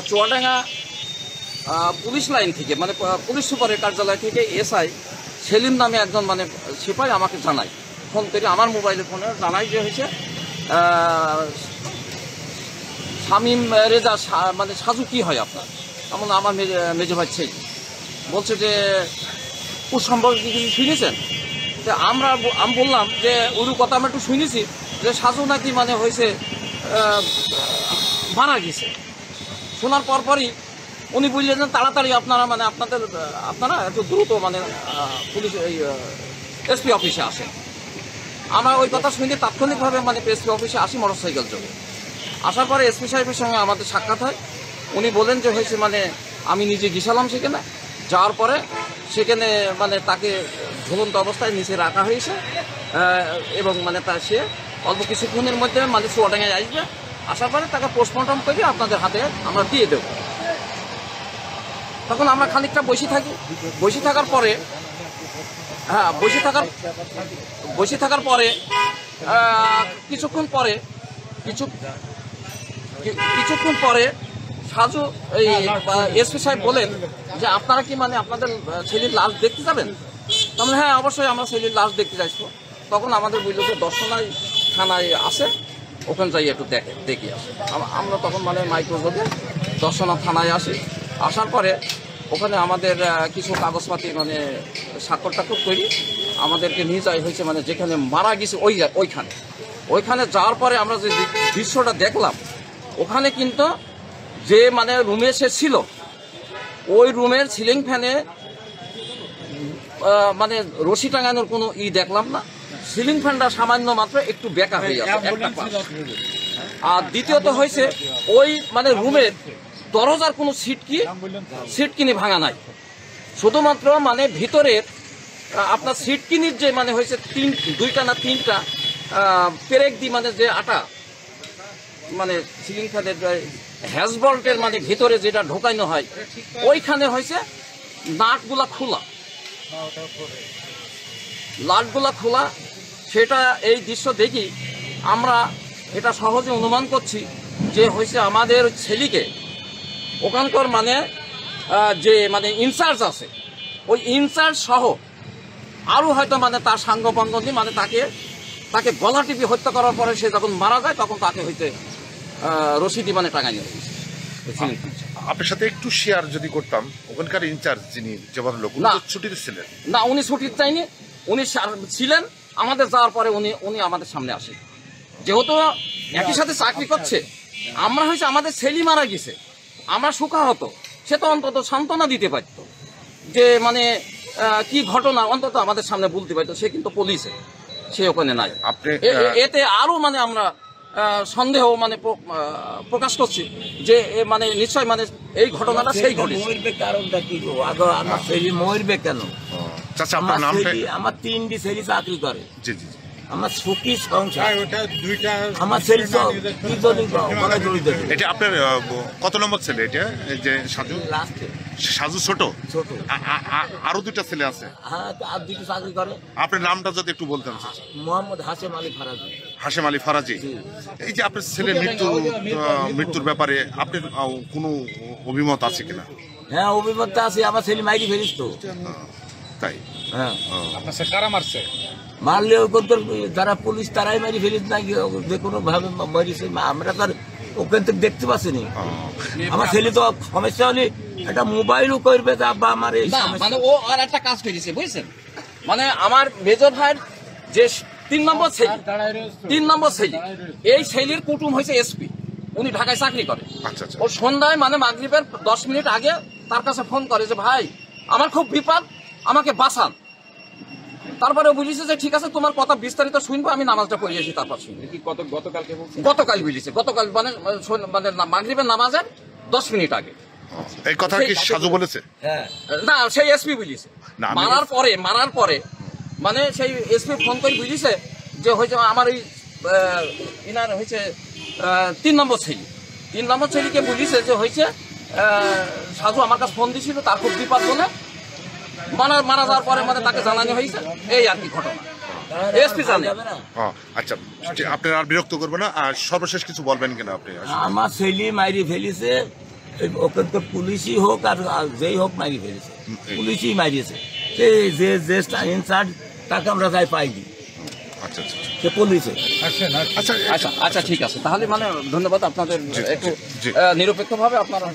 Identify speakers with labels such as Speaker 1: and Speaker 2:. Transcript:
Speaker 1: Chuadanga police line থেকে মানে police সুপারের কার্যালয় থেকে এসআই সেলিম নামে একজন মানে সিপাহি আমাকে জানায়, ফোন করে আমার মোবাইলে ফোনে জানায় যে হয়েছে শামীম রেজা মানে সাজু কি হয় আপনার, এমন আমার মেজো ভাই ছেলে বলছে যে ওর সম্পর্কে কিছু শুনেছেন। তো আমি বললাম যে ওর কথা আমরা একটু শুনেছি যে সাজু নাকি মানে হয়েছে মারা গেছে। শোনার পরপরই উনি বললেন যে তাড়াতাড়ি আপনারা মানে আপনারা একটু দ্রুত মানে পুলিশ এই এসপি অফিসে আসেন। আমরা ওই কথা শুনে তাৎক্ষণিকভাবে মানে এসপি অফিসে আসি মোটরসাইকেল যোগে। আসার পরে এসপি সাহেবের সঙ্গে আমাদের সাক্ষাৎ হয়। উনি বলেন যে হয়েছে মানে আমি নিজে গেছিলাম সেখানে, যাওয়ার পরে সেখানে মানে তাকে ঝুলন্ত অবস্থায় নিচে রাখা হয়েছে এবং মানে সে অল্প কিছুক্ষণের মধ্যে মানে চুয়াডাঙ্গায় আসবে। আসার পরে তাকে পোস্টমর্টম করে আপনাদের হাতে আমরা দিয়ে দেব। তখন আমরা খানিকটা বসে থাকি। বসে থাকার পরে বসে থাকার পরে কিছুক্ষণ পরে সাজু এই এসপি সাহেব বলেন যে আপনারা কি মানে আপনাদের ছেলের লাশ দেখতে যাবেন? তাহলে হ্যাঁ অবশ্যই আমরা ছেলের লাশ দেখতে যাইছো। তখন আমাদের বলল যে দর্শনায় থানায় আসে, ওখানে যাই একটু দেখি আসে। আমরা তখন মানে মাইক্রোযোগে দর্শনা থানায় আসি। আসার পরে ওখানে আমাদের কিছু কাগজপাতি মানে স্বাক্ষর টাক্ষর করি আমাদেরকে নিয়ে যাই হয়েছে মানে যেখানে মারা গেছে ওইখানে যাওয়ার পরে আমরা যে দৃশ্যটা দেখলাম, ওখানে কিন্তু যে মানে রুমে সে ছিল ওই রুমের সিলিং ফ্যানে মানে রশি টাঙানোর কোনো দেখলাম না। সিলিং ফ্যানটা সামান্য মাত্র একটু বেঁকা হয়ে যাচ্ছে একটা পাশ। আর দ্বিতীয়ত হয়েছে ওই মানে রুমের দরজার কোনো সিটকিনি ভাঙা নাই, শুধুমাত্র মানে ভিতরের আপনার সিটকিনির যে মানে হয়েছে দুইটা না তিনটা পেরেক দি মানে যে আটা মানে সিলিং ফ্যানের হ্যাজবল্টের মানে ভিতরে যেটা ঢোকানো হয় ওইখানে হয়েছে নাটগুলা খোলা। সেটা এই দৃশ্য দেখি আমরা এটা সহজে অনুমান করছি যে হয়েছে আমাদের ছেলেকে ওখানকার মানে যে মানে ইনচার্জ আছে ওই ইনচার্জ সহ আরও হয়তো মানে তার সাঙ্গপাঙ্গ দিয়ে মানে তাকে গলা টিপি হত্যা করার পরে সে যখন মারা যায় তখন তাকে হইতে রশিদি মানে টাঙাই নিয়ে গেছে।
Speaker 2: আপনার সাথে একটু শেয়ার যদি করতাম, ওখানকার ইনচার্জ যিনি জবান লোক ছুটিতে ছিলেন
Speaker 1: না, উনি ছুটির চাইনি, উনি ছিলেন। আমাদের যাওয়ার পরে উনি আমাদের সামনে আসে, যেহেতু একই সাথে চাকরি করছে। আমরা হয়েছে আমাদের ছেলে মারা গেছে, আমরা সুখা হতো, সে তো অন্তত সান্ত্বনা দিতে পারত যে মানে কি ঘটনা অন্তত আমাদের সামনে বলতে পারতো। সে কিন্তু পুলিশে, সে ওখানে নাই। এতে আরো মানে আমরা সন্দেহ মানে প্রকাশ করছি যে মানে নিশ্চয় মানে এই ঘটনাটা সেই ঘটেছে।
Speaker 3: কারণটা কি আমার ছেলে মরবে কেন? আমার 3টি ছেলে চাকরি করে, আমার সুখী সংসার, আমার ছেলে
Speaker 2: এটা আপনার কত নম্বর ছেলে? এটা যে সাজু ছোট আরো 2টা ছেলে আছে?
Speaker 3: হ্যাঁ, আর 2টি চাকরি করে।
Speaker 2: আপনার নামটা যদি একটু বলতেন।
Speaker 3: মোহাম্মদ হাশেম আলী ফারাজি।
Speaker 2: হাশেম আলী ফারাজি। এই যে আপনার ছেলের মৃত্যুর ব্যাপারে আপনার কোনো অভিমত আছে কিনা?
Speaker 3: হ্যাঁ, অভিমত আছে। আমার ছেলে মাইরি ফেলিস তো।
Speaker 2: তাই?
Speaker 3: হ্যাঁ।
Speaker 4: আপনার কারা মারছে?
Speaker 3: মারলে যারা পুলিশ তারাই মারি ফেলিস না, যে কোনো ভাবে মারিছে। আমরা তো ওখান থেকে দেখতে পাচ্ছিনি। আমার ছেলে তো সমস্যা হলে একটা মোবাইলও করবে বা আমার এই
Speaker 1: মানে ও আর একটা কাজ করেছে বুঝছেন, মানে আমার মেজর ভাইয়ের যে 3 নম্বর ছেলে এই ছেলের কুটুম হয়েছে এসপি, উনি ঢাকায় চাকরি করে। ও সন্ধ্যায় মানে মাগরিবের 10 মিনিট আগে তার কাছে ফোন করে যে ভাই আমার খুব বিপদ, আমাকে বাঁচান। তারপরে বুঝেছে যে ঠিক আছে তোমার কথা বিস্তারিত শুনবো, আমি নামাজটা পড়িয়েছি তারপর শুনবো। গতকাল বুঝেছে, গতকাল মানে মাগরিবের নামাজের 10 মিনিট আগে।
Speaker 2: এই কথা কি সাজু বলেছে?
Speaker 1: না, সেই এসপি বুঝেছে। মারার পরে মানে সেই এসপি ফোন করে বুঝেছে যে হয়েছে আমার এই ইনার হয়েছে 3 নম্বর ছেলেকে বুঝেছে যে হয়েছে সাজু আমার কাছে ফোন দিয়েছিল, তার খুব বিপদ বলে মারা যাওয়ার পরে মানে তাকে জানানো হয়েছে। এই আর কি ঘটনা এসপি জানে।
Speaker 2: আচ্ছা, আপনার আর বিরক্ত করবো না। আর সর্বশেষ কিছু বলবেন কিনা আপনি?
Speaker 3: আমার ছেলে মাইরি ফেলিছে, ওখানকার পুলিশই হোক আর যেই হোক মারি ফেলেছে, পুলিশই মারিয়েছে। সে যে ইনচার্জ তাকে আমরা যাই পাইনি,
Speaker 2: আচ্ছা আচ্ছা
Speaker 3: সে পুলিশে।
Speaker 2: আচ্ছা
Speaker 1: আচ্ছা আচ্ছা ঠিক আছে, তাহলে মানে ধন্যবাদ আপনাদের একটু
Speaker 2: জি।
Speaker 1: নিরপেক্ষভাবে আপনারা